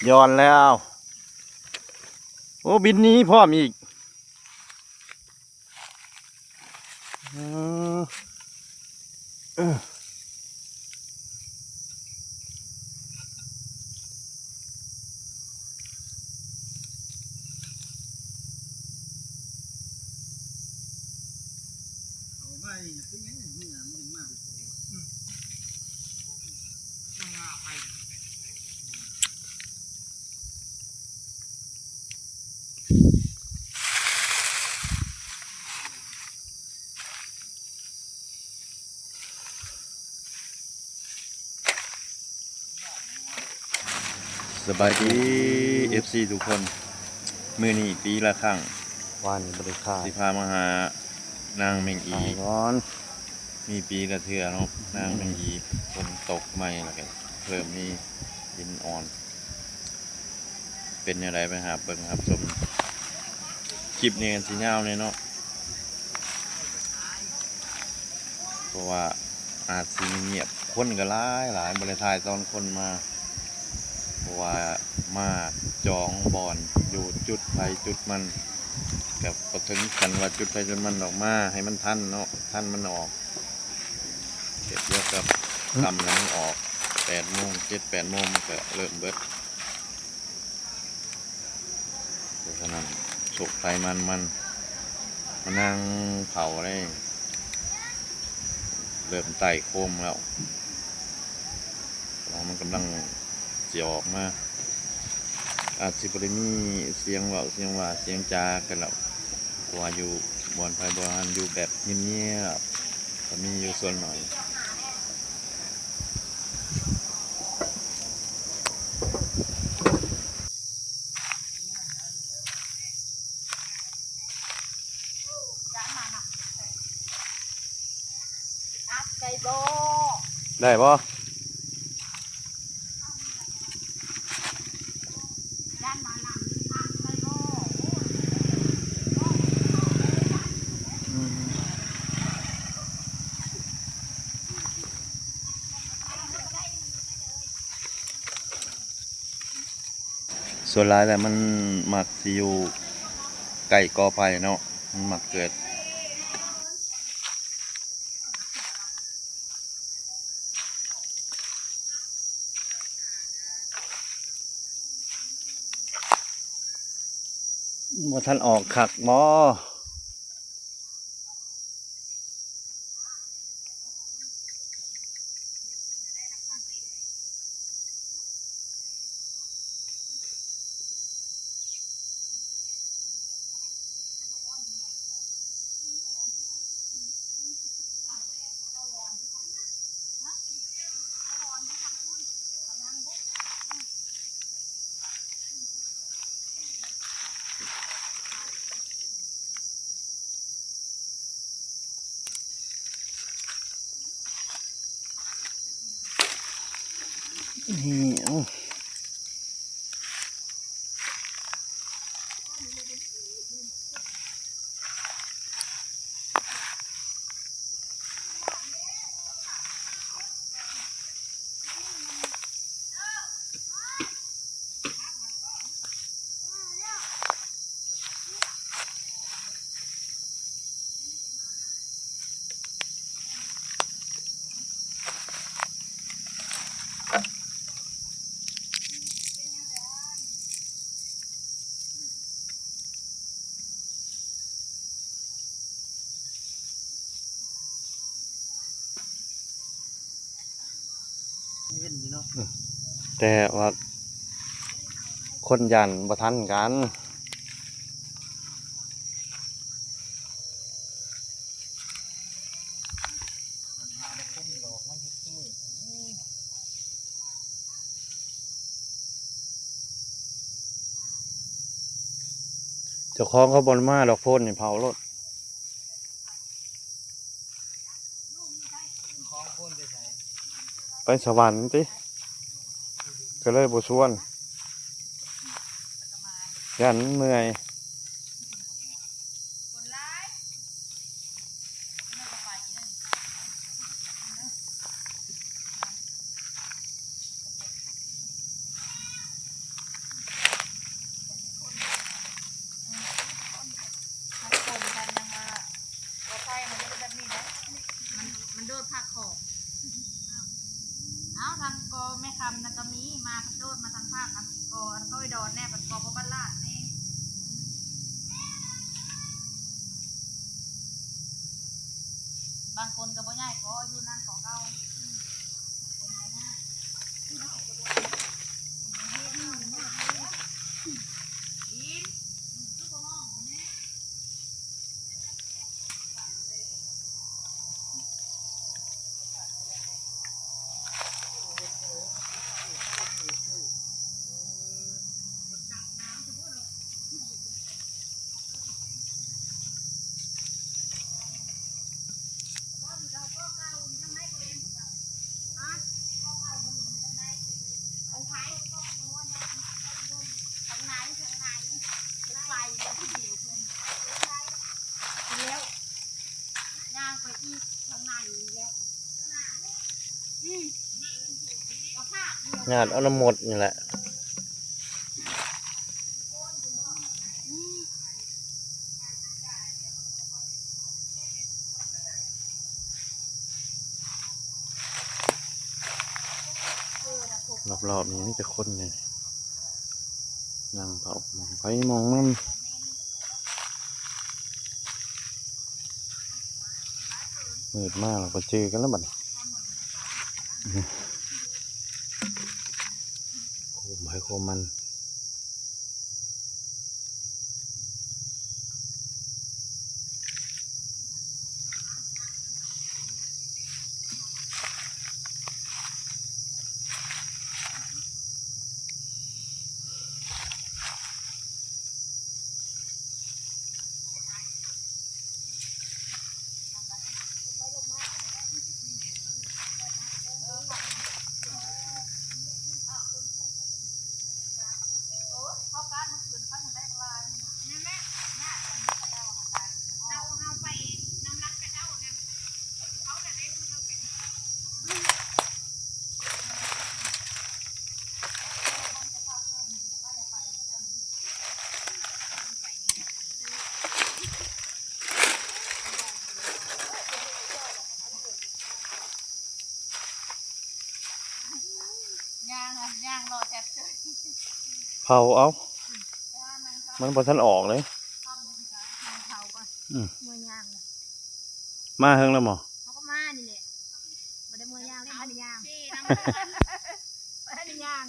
ย้อนแล้วโอ้บินนี้พร้อมอีกอืมสบายดี FC ทุกคนมือนี้ปีละครั้งวันบริการสิพามาหานางแมงอีร้อนมีปีละเทื่อเนาะนางแมงอีฝนตกใหม่แล้วกันเริ่มมีดินอ่อนเป็นอะไรไปหาเบิ่งครับชมคลิปนี้กันสีเงาเลยเนาะเพราะว่าอาจสีเงียบคนก็หลายบริทายตอนคนมาเพราะว่ามาจองบอนอยู่จุดไปจุดมันกับประถึงกันว่าจุดไปจุดมันออกมาให้มันทันเนาะทันมันออกเก็บเยอะกับทำแล้วมันออก8 โมง 7-8 โมงมันก็เริ่มเบิดเพราะฉะนั้นสุกไฟมันมานั่งเผาได้เริ่มไต่โคมแล้วมันกำลังเจียวออกมาอาจสิบริมีเสียงว่าเสียงจากันแล้วว่าอยู่บอนไฟบอนอยู่แบบเงียบๆก็มีอยู่ส่วนหน่อยได้ปะส่วนหลายแต่มันหมักซีอิ๊วไก่กอไผ่เนาะมันหมักเกิดบ่ท่านออกขักหมอนี่แต่ว่าคนยันบ่ทันกันเจ้าของเขาบนมาดอกโพนนี่เผารถไปสวรรค์ติก็เลยบ่ชวนยันเมื่อย ก็แม่คำนะก็มีมาพัดโดดมาทางภาคอันก่อนก็ไอ้ดอนแน่ปัดกอพบ้านลาดนี่บางคนก็บ่ง่ายก็อยู่นั่นก็เก่าคนก็ง่ายอินทุกคนห้องนี่ แล้วย่างไปอีกทางในแล้วกระพาก งานเอาน้ำหมดนี่แหละรอบๆนี้มีแต่คนเลยนั่งเผามองไปมองนั่นมืดมากเราก็เจอกันแล้วบัดโคมไปโคมมันย่างรอแทบเจอ เผาเอามันพอท่านออกเลยเขาก่อนมือย่างเลย มาเฮิงแล้วหมอ เขาก็มานี่แหละมาได้มือย่างได้มาได้ย่างมาได้ย่าง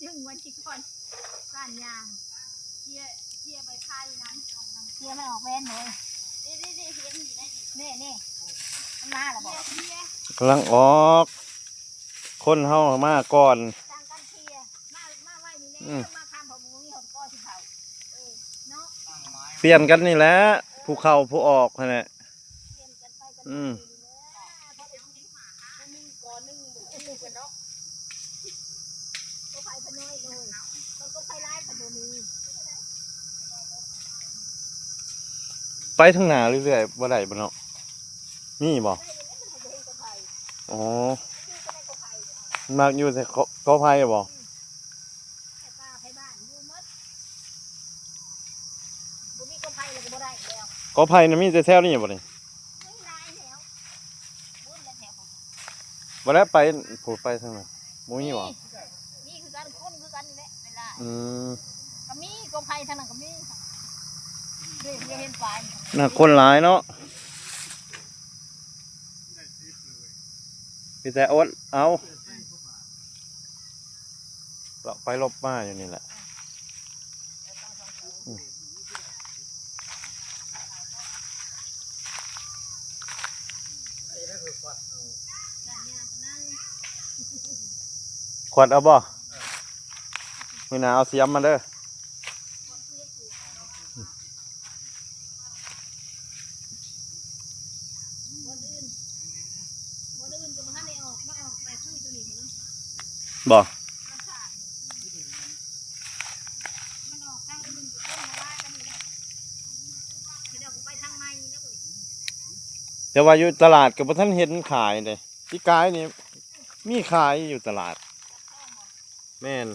ยึงวันที่ก่อนร้านย่างเคี่ยใบพายนั้นเคี่ยไม่ออกแว่นเลยนี่เห็นอยู่ได้นี่มันมาหรอบอกกำลังออกคนเฮามาก่อนต่างกันเคี่ยมาไว้นี่แน่มาข้ามพะมูนี่หดก้อที่เขาเนาะเปลี่ยนกันนี่แหละผู้เข้าผู้ออกนั่นแหละไปทางหน้าเรื่อยๆบ่ได้บ่เนาะมีบ่อ๋อมากอยู่แต่เขาไผบ่เขาไผน่ะมีแต่แถวนี้บ่นี่บ่ได้ไปผู้ไปทางนั้นบ่มีบ่นี่คือการค้นคือกันนี่แหละเวลาก็มีกบไผ่ทางนั้นก็มีเด็กเห็นฝ่ายน่ะคนหลายเนาะพี่แต่อดเอาเราไปลบมาอยู่นี่แหละขวดเอาบ่มือหนาวเอาเสียมมาเด้อบ่แต่ว่าอยู่ตลาดกับท่านเห็นขายเลยที่กายนี่มีขายอยู่ตลาดแม่น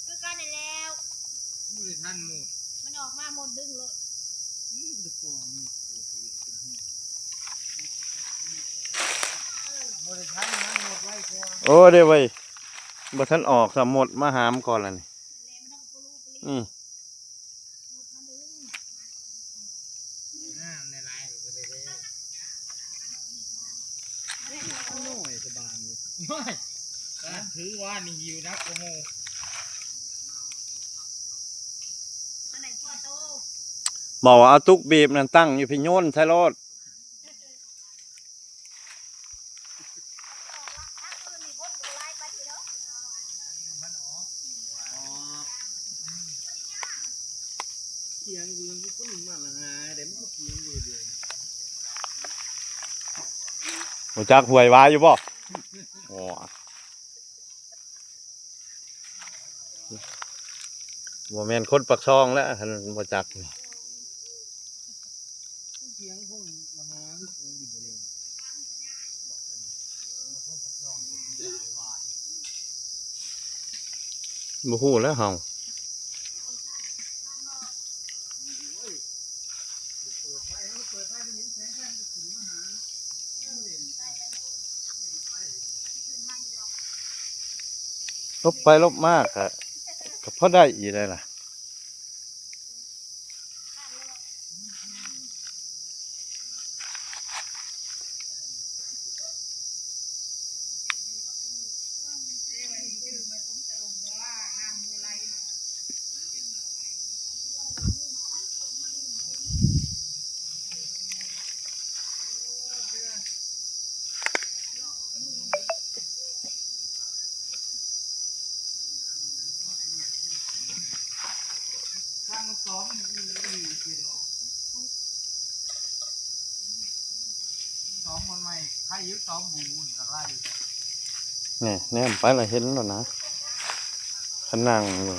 คือการนี่แล้ว ได้ท่านหมด มันออกมาหมดดึงเลย นี่ตะปองหมดได้ท่านมันหมดไว้กว่า โอ้เด้เว้ยบ่ทันออกสำหมดมาหามก่อนล่ะนี่ เลยมันต้องปลูกปลี อืม หมดมาดึง ในลายก็ได้เลยโอ้ยสบายเลยไม่ถือว่านี่หิวนักโม อันไหนพอโต บอกว่าเอาตุกบีบนั่นตั้งอยู่พี่โยนใช่รถ ถ้าคืนมีคนดูไล่ไปทีเดียว มันออกเสียงกูยังกูนมาละฮะเดี๋ยวมันก็เสียงอยู่เดียว รู้จักหวยวายอยู่บ่โอ้บ่แม่นคนปักช่องแล้วคันบ่จักนี่ เสียงพวกละฮะที่กูอยู่เดียว บ่ฮู้แล้วเฮา เปิดไฟมันเห็นแสงไฟมันจะถึงมาหา ลบไปลบมากก็พอได้อีกได้ล่ะข้างซ้อมอีเดียวซ้อมมันใหม่ใครยึดซ้อมบูนอะไร นี่แนมไปและเห็นแล้วนะขนังอยู่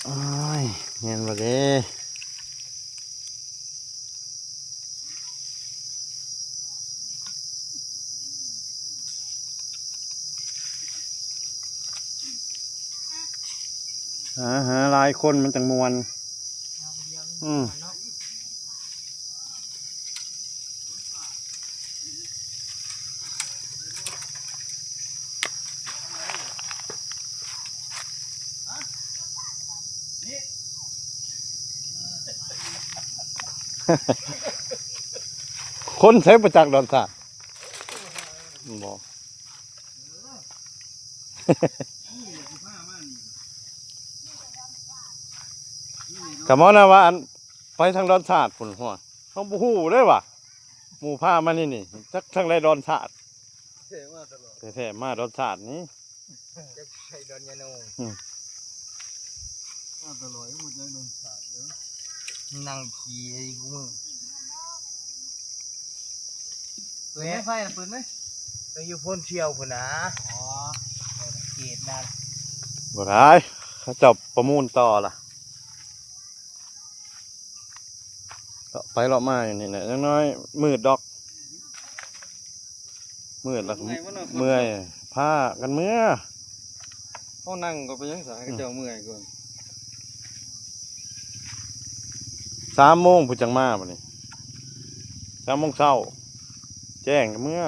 อ้ายแม่นบ่เด้หาหลายคนมันจังมวน อืม คนใช้ประจักษ์ดอนสาบอกกะมอนะว่าอันไปทางดอนศาสตร์พุ่นหัวเขาบูฮู้ได้ว่ะหมู่ผ้ามานี่จักทางไรดอนศาสตร์ เท่มาตลอด แท้ๆมาดอนศาสตร์นี้ จะใช้ดอนยาโนมาตลอดหมดยังโดนสาดเยอะนั่งขี่ไอ้กูมึงเปิดไฟนะเปิดไหมต้องอยู่พ่นเที่ยวพุ่นนะอ๋อเกตนั่น บ่ได้เขาจับประมูลต่อล่ะเลาะไปเลาะมาอยู่นี่แหละน้อยๆมืดดอกมืดแล้วก็เมื่อยผ้ากันเมื่อ เขานั่งก็ไปยังสายก็เจ้าเมื่อยก่อน 3 โมงผู้จังมาบ่นี่3 โมงเช้าแจ้งกันเมื่อ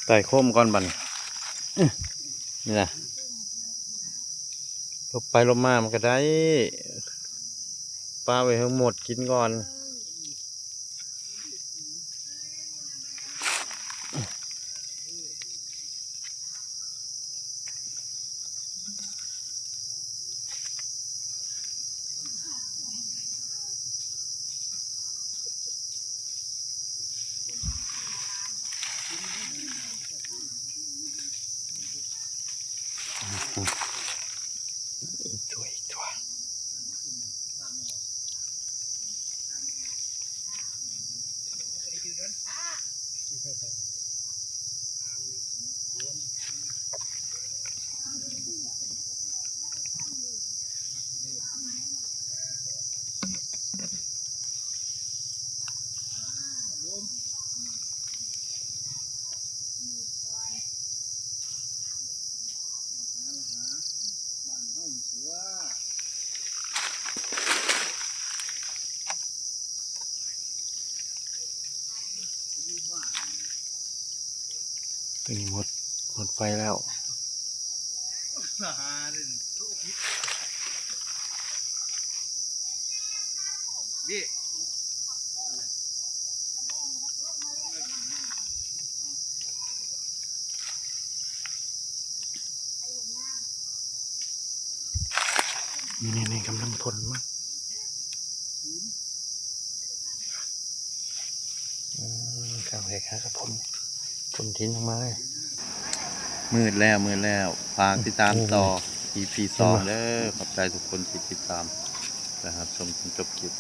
ไต่โคมก่อนบัดนนี่นะลบไปลบมามันก็ได้ปลาไว้ทั้งหมดกินก่อน ตัวนี้หมดไฟแล้ว พี่ นี่กำลังทนมากข้าวแหกครับผมคนทิ้งลงมาเลยมืดแล้วฝากติดตามต่อ EP 2เด้อขอบใจทุกคนที่ติดตามนะครับชมจนจบคลิป